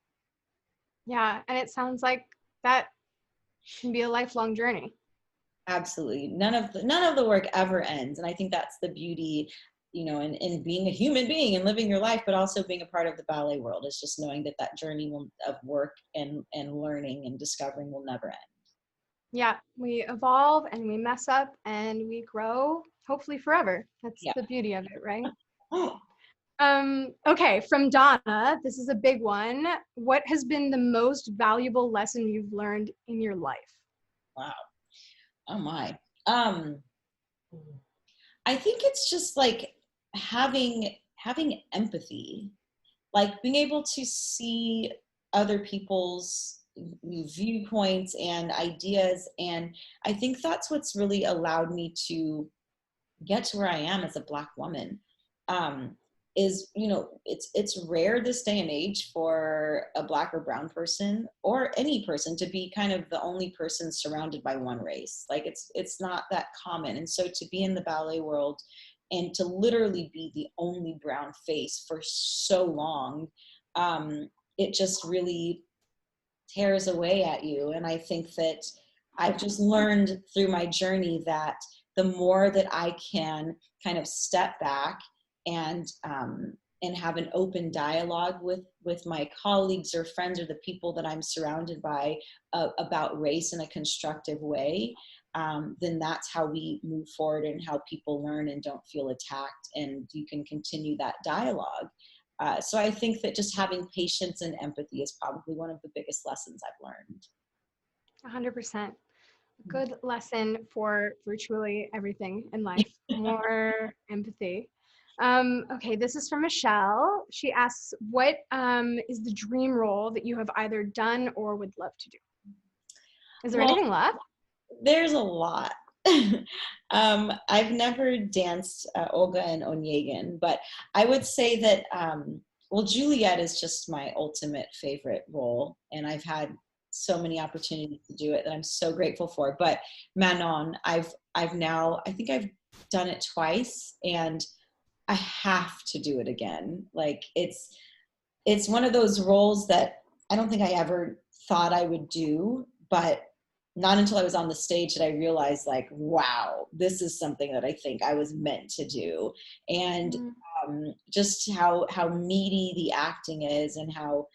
Yeah, and it sounds like that can be a lifelong journey. Absolutely. None of the work ever ends. And I think that's the beauty, in being a human being and living your life, but also being a part of the ballet world, is just knowing that journey of work and learning and discovering will never end. Yeah, we evolve and we mess up and we grow, hopefully forever. That's the beauty of it, right? Okay, from Donna, this is a big one. What has been the most valuable lesson you've learned in your life? Wow. Oh my. I think it's just like having empathy, like being able to see other people's viewpoints and ideas. And I think that's what's really allowed me to get to where I am as a Black woman. Is, it's rare this day and age for a Black or brown person or any person to be kind of the only person surrounded by one race. Like it's not that common. And so to be in the ballet world and to literally be the only brown face for so long, it just really tears away at you. And I think that I've just learned through my journey that the more that I can kind of step back and have an open dialogue with my colleagues or friends or the people that I'm surrounded by about race in a constructive way, then that's how we move forward and how people learn and don't feel attacked, and you can continue that dialogue. So I think that just having patience and empathy is probably one of the biggest lessons I've learned. 100%. Good lesson for virtually everything in life. More empathy. Okay, this is from Michelle. She asks, what is the dream role that you have either done or would love to do? Is there anything left? There's a lot. I've never danced Olga and Onegin, but I would say that, Juliet is just my ultimate favorite role, and I've had so many opportunities to do it that I'm so grateful for. But Manon, I think I've done it twice, and I have to do it again. Like it's one of those roles that I don't think I ever thought I would do, but not until I was on the stage did I realize, like, wow, this is something that I think I was meant to do. And just how meaty the acting is, and how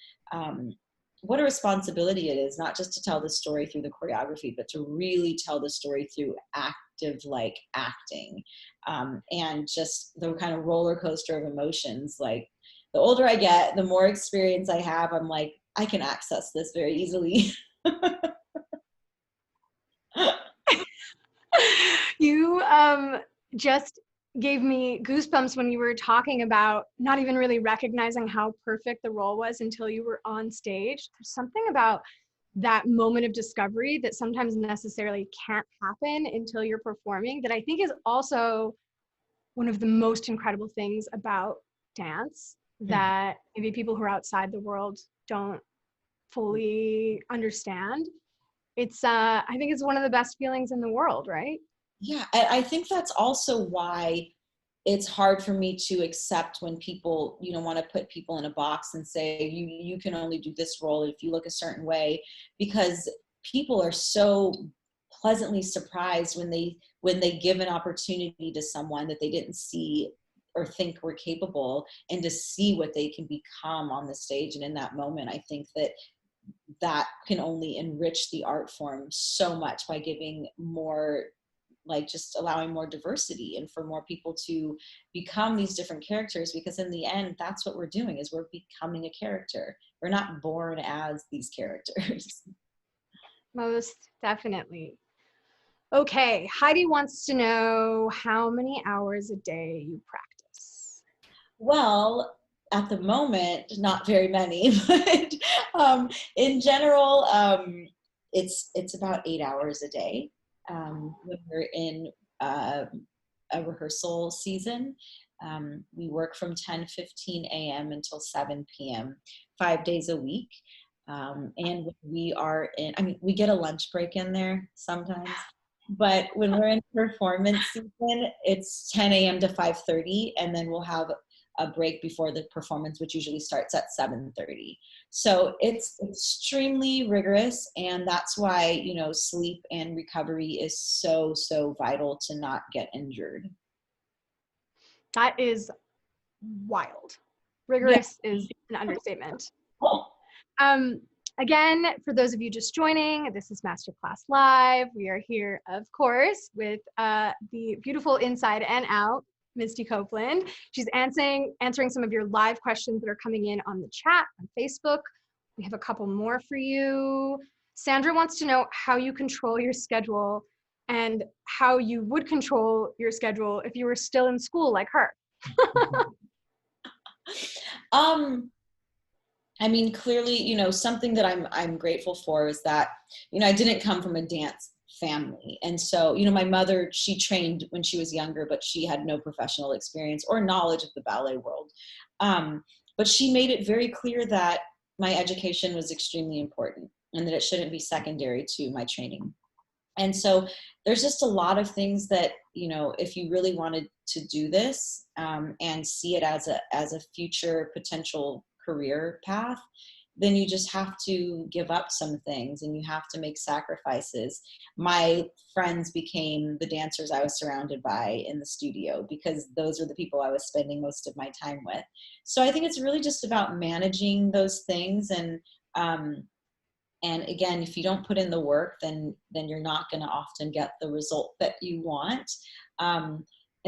what a responsibility it is, not just to tell the story through the choreography, but to really tell the story through active, like, acting. And just the kind of roller coaster of emotions. Like, the older I get, the more experience I have, I'm like, I can access this very easily. You just gave me goosebumps when you were talking about not even really recognizing how perfect the role was until you were on stage. There's something about that moment of discovery that sometimes necessarily can't happen until you're performing, that I think is also one of the most incredible things about dance that maybe people who are outside the world don't fully understand. It's I think it's one of the best feelings in the world, right? Yeah, I think that's also why it's hard for me to accept when people, want to put people in a box and say, you can only do this role if you look a certain way, because people are so pleasantly surprised when they give an opportunity to someone that they didn't see or think were capable, and to see what they can become on the stage. And in that moment, I think that can only enrich the art form so much by giving more, like, just allowing more diversity and for more people to become these different characters, because in the end, that's what we're doing, is we're becoming a character. We're not born as these characters. Most definitely. Okay, Heidi wants to know how many hours a day you practice. Well, at the moment, not very many, but in general, it's about 8 hours a day. When we're in a rehearsal season, we work from 10:15 a.m. until 7 p.m., 5 days a week. And when we are we get a lunch break in there sometimes, but when we're in performance season, it's 10 a.m. to 5:30, and then we'll have a break before the performance, which usually starts at 7:30. So it's extremely rigorous, and that's why, you know, sleep and recovery is so, so vital to not get injured. That is wild. Rigorous is an understatement. Again, for those of you just joining, this is MasterClass Live. We are here, of course, with the beautiful inside and out, Misty Copeland. She's answering some of your live questions that are coming in on the chat on Facebook. We have a couple more for you. Sandra wants to know how you control your schedule and how you would control your schedule if you were still in school like her. I mean, clearly, you know, something that I'm grateful for is that, you know, I didn't come from a dance family. And so, you know, my mother, she trained when she was younger, but she had no professional experience or knowledge of the ballet world. But she made it very clear that my education was extremely important and that it shouldn't be secondary to my training. And so there's just a lot of things that, you know, if you really wanted to do this and see it as a future potential career path, then you just have to give up some things and you have to make sacrifices. My friends became the dancers I was surrounded by in the studio because those were the people I was spending most of my time with. So I think it's really just about managing those things. And again, if you don't put in the work, then you're not going to often get the result that you want. And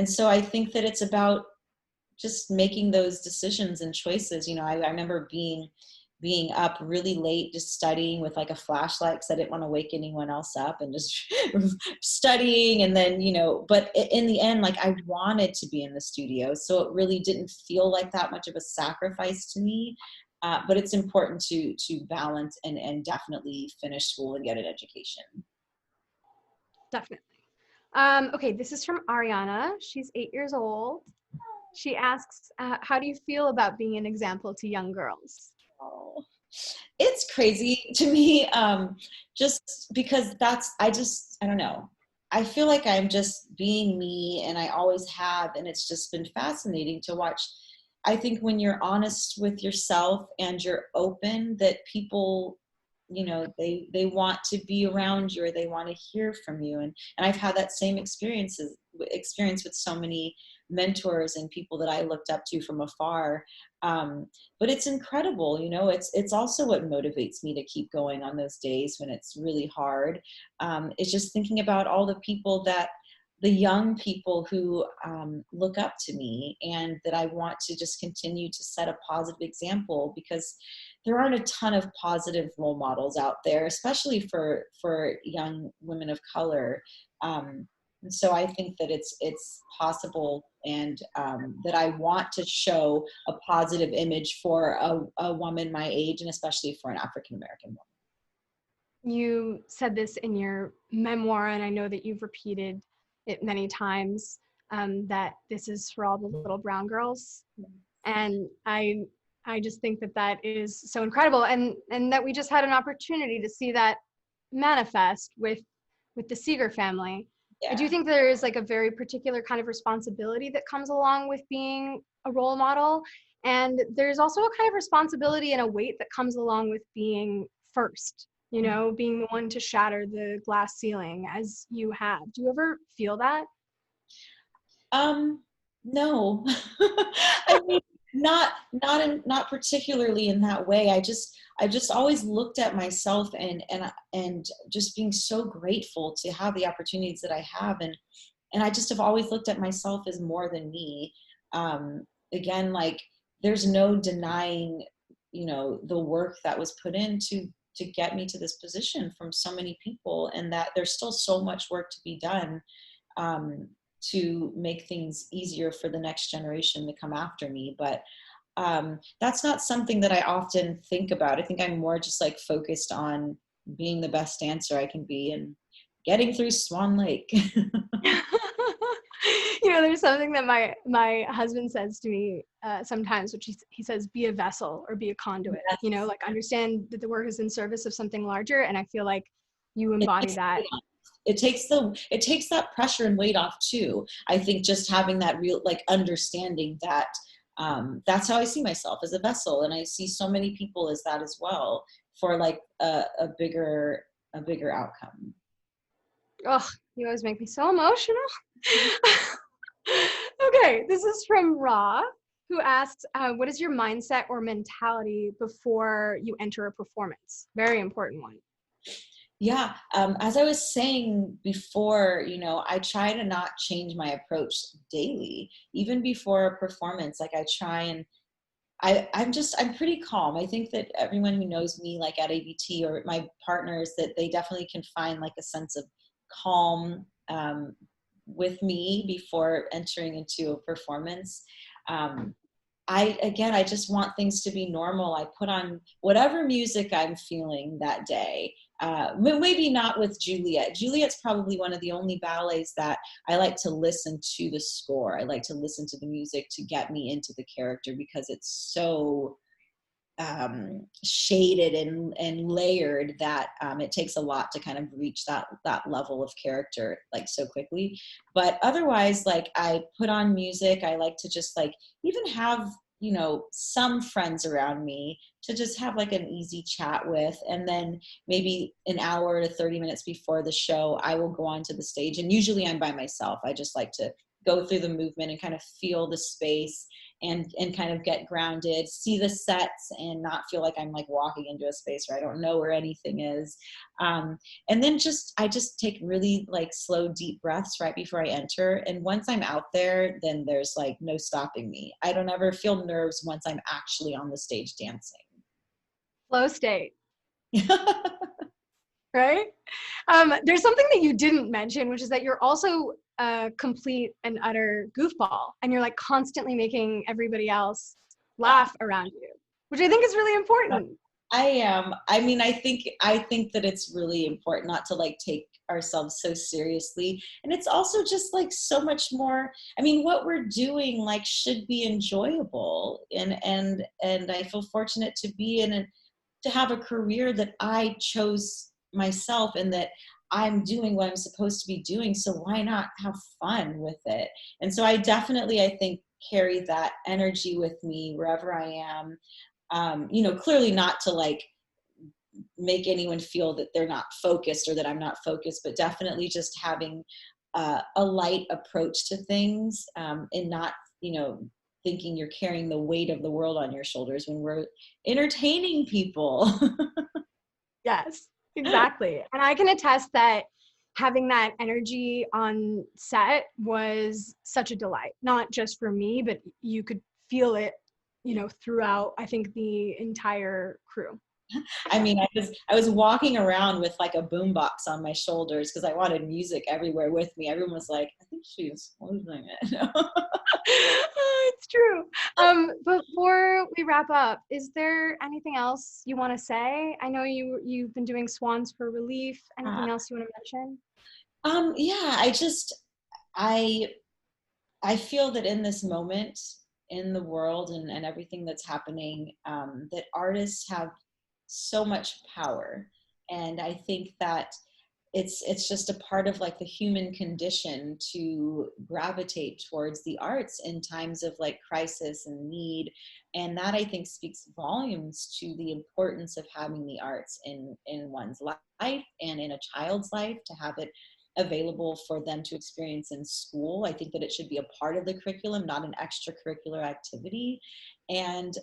so I think that it's about just making those decisions and choices. You know, I remember being up really late, just studying with like a flashlight because I didn't want to wake anyone else up, and just studying. And then, you know, but in the end, like I wanted to be in the studio. So it really didn't feel like that much of a sacrifice to me. But it's important to balance and definitely finish school and get an education. Definitely. Okay, this is from Ariana. She's 8 years old. She asks, how do you feel about being an example to young girls? Oh, it's crazy to me, just because I don't know. I feel like I'm just being me, and I always have, and it's just been fascinating to watch. I think when you're honest with yourself and you're open, that people, you know, they want to be around you or they want to hear from you. And I've had that same experience with so many mentors and people that I looked up to from afar. But it's incredible, you know, it's also what motivates me to keep going on those days when it's really hard. It's just thinking about all the young people who look up to me, and that I want to just continue to set a positive example, because there aren't a ton of positive role models out there, especially for young women of color. And so I think that it's possible, and that I want to show a positive image for a woman my age, and especially for an African-American woman. You said this in your memoir, and I know that you've repeated it many times, that this is for all the little brown girls. And I just think that is so incredible, and that we just had an opportunity to see that manifest with the Seeger family. Yeah. I do think there is like a very particular kind of responsibility that comes along with being a role model. And there's also a kind of responsibility and a weight that comes along with being first, you know, being the one to shatter the glass ceiling as you have. Do you ever feel that? No. I mean, not particularly in that way. I just always looked at myself and just being so grateful to have the opportunities that I have, and I just have always looked at myself as more than me. Again, like there's no denying, you know, the work that was put in to get me to this position from so many people, and that there's still so much work to be done to make things easier for the next generation to come after me. But that's not something that I often think about. I think I'm more just like focused on being the best dancer I can be and getting through Swan Lake. You know, there's something that my husband says to me sometimes, which he says, be a vessel or be a conduit. Yes. You know, like understand that the work is in service of something larger. And I feel like you embody that. It takes that pressure and weight off too. I think just having that real, like understanding that that's how I see myself, as a vessel. And I see so many people as that as well, for like a bigger outcome. Oh, you always make me so emotional. Okay, this is from Ra, who asks, what is your mindset or mentality before you enter a performance? Very important one. Yeah, as I was saying before, I try to not change my approach daily, even before a performance. Like I try and I'm pretty calm. I think that everyone who knows me, like at ABT, or my partners, that they definitely can find like a sense of calm with me before entering into a performance. I just want things to be normal. I put on whatever music I'm feeling that day. Maybe not with Juliet. Juliet's probably one of the only ballets that I like to listen to the score. I like to listen to the music to get me into the character, because it's so shaded and layered that it takes a lot to kind of reach that level of character like so quickly. But otherwise, like I put on music. I like to just like even have some friends around me to just have like an easy chat with, and then maybe an hour to 30 minutes before the show I will go onto the stage, and usually I'm by myself. I just like to go through the movement and kind of feel the space and kind of get grounded, see the sets, and not feel like I'm like walking into a space where I don't know where anything is. And then I just take really like slow, deep breaths right before I enter. And once I'm out there, then there's like no stopping me. I don't ever feel nerves once I'm actually on the stage dancing. Flow state. Right? There's something that you didn't mention, which is that you're also a complete and utter goofball, and you're like constantly making everybody else laugh around you, which I think is really important. I am. I mean, I think that it's really important not to like take ourselves so seriously. And it's also just like so much more, I mean, what we're doing like should be enjoyable. And I feel fortunate to be to have a career that I chose myself, and that I'm doing what I'm supposed to be doing. So why not have fun with it? And so I definitely, I think, carry that energy with me wherever I am. Clearly not to like make anyone feel that they're not focused or that I'm not focused, but definitely just having a light approach to things, and not, thinking you're carrying the weight of the world on your shoulders when we're entertaining people. Yes, exactly. And I can attest that having that energy on set was such a delight, not just for me, but you could feel it, throughout, I think, the entire crew. I mean, I was walking around with like a boombox on my shoulders because I wanted music everywhere with me. Everyone was like, I think she's losing it. It's true. Before we wrap up, is there anything else you want to say? I know you've been doing Swans for Relief. Anything else you want to mention? Yeah, I feel that in this moment in the world and everything that's happening, that artists have so much power. And I think that it's just a part of like the human condition to gravitate towards the arts in times of like crisis and need. And that, I think, speaks volumes to the importance of having the arts in one's life and in a child's life, to have it available for them to experience in school. I think that it should be a part of the curriculum, not an extracurricular activity. And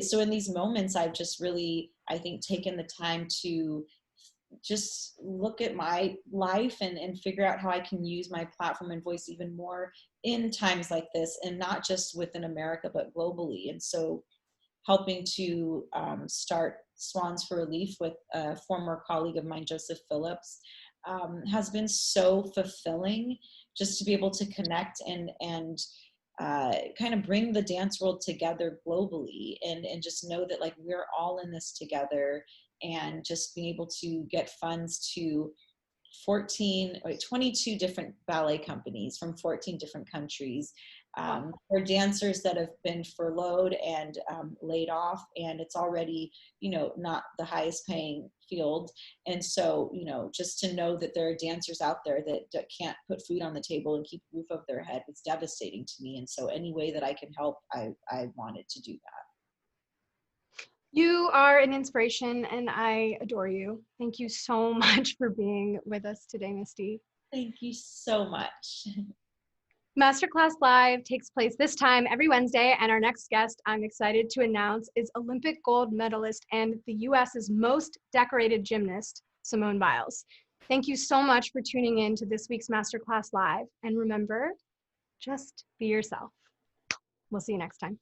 so in these moments, I've just really, I think, taken the time to just look at my life and figure out how I can use my platform and voice even more in times like this, and not just within America, but globally. And so helping to start Swans for Relief with a former colleague of mine, Joseph Phillips, has been so fulfilling, just to be able to connect and kind of bring the dance world together globally, and just know that like we're all in this together, and just being able to get funds to 22 different ballet companies from 14 different countries, for dancers that have been furloughed and laid off, and it's already, not the highest paying field. And so, you know, just to know that there are dancers out there that can't put food on the table and keep a roof over their head was devastating to me. And so any way that I can help, I wanted to do that. You are an inspiration and I adore you. Thank you so much for being with us today, Misty. Thank you so much. MasterClass Live takes place this time every Wednesday, and our next guest, I'm excited to announce, is Olympic gold medalist and the US's most decorated gymnast, Simone Biles. Thank you so much for tuning in to this week's MasterClass Live. And remember, just be yourself. We'll see you next time.